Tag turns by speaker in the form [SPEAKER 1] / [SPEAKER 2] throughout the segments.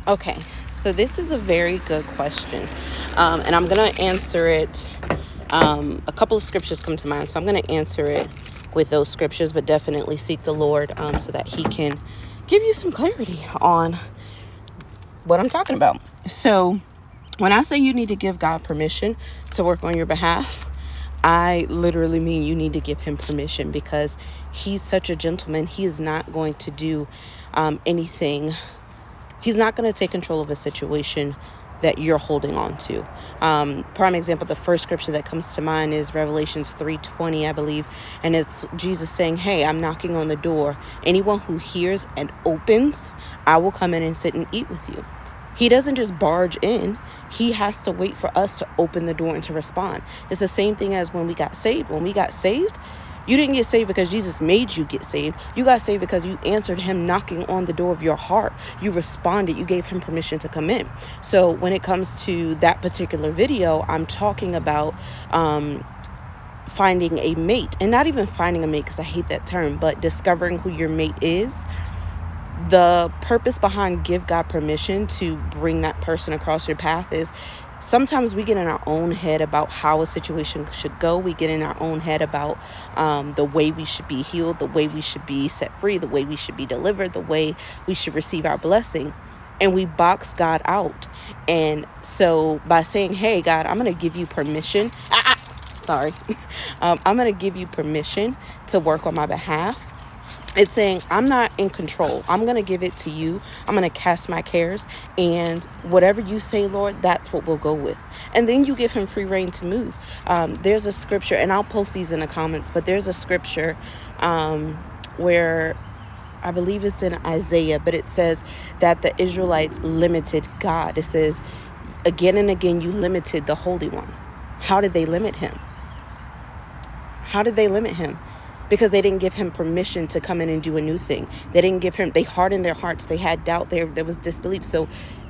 [SPEAKER 1] Okay, so this is a very good question. And I'm going to answer it. A couple of scriptures come to mind, so I'm going to answer it with those scriptures, but definitely seek the Lord so that He can give you some clarity on what I'm talking about. So when I say you need to give God permission to work on your behalf, I literally mean you need to give Him permission, because He's such a gentleman. He is not going to do anything. He's not going to take control of a situation that you're holding on to. Prime example, the first scripture that comes to mind is Revelations 3:20, I believe. And it's Jesus saying, hey, I'm knocking on the door. Anyone who hears and opens, I will come in and sit and eat with you. He doesn't just barge in. He has to wait for us to open the door and to respond. It's the same thing as when we got saved. When we got saved, you didn't get saved because Jesus made you get saved. You got saved because you answered Him knocking on the door of your heart. You responded. You gave Him permission to come in. So when it comes to that particular video, I'm talking about finding a mate. And not even finding a mate, because I hate that term, but discovering who your mate is. The purpose behind give God permission to bring that person across your path is sometimes we get in our own head about how a situation should go. We get in our own head about the way we should be healed, the way we should be set free, the way we should be delivered, the way we should receive our blessing. And we box God out. And so by saying, hey, God, I'm going to give you permission. Sorry. I'm going to give you permission to work on my behalf. It's saying, I'm not in control. I'm going to give it to you. I'm going to cast my cares. And whatever you say, Lord, that's what we'll go with. And then you give Him free reign to move. There's a scripture, and I'll post these in the comments, but there's a scripture where I believe it's in Isaiah, but it says that the Israelites limited God. It says, again and again, you limited the Holy One. How did they limit Him? How did they limit Him? Because they didn't give Him permission to come in and do a new thing. They hardened their hearts. They had doubt. There was disbelief. So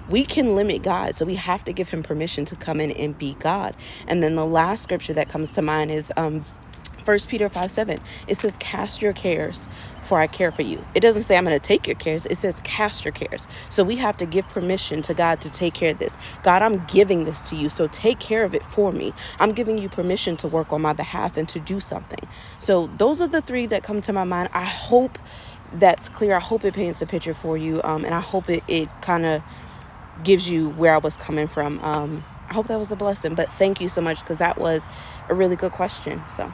[SPEAKER 1] we can limit God. So we have to give Him permission to come in and be God. And then the last scripture that comes to mind is 1 Peter 5:7. It says, cast your cares, for I care for you. It doesn't say I'm going to take your cares. It says cast your cares. So we have to give permission to God to take care of this. God, I'm giving this to you, so take care of it for me. I'm giving you permission to work on my behalf and to do something. So those are the three that come to my mind. I hope that's clear. I hope it paints a picture for you. And I hope it kind of gives you where I was coming from. I hope that was a blessing. But thank you so much, because that was a really good question. So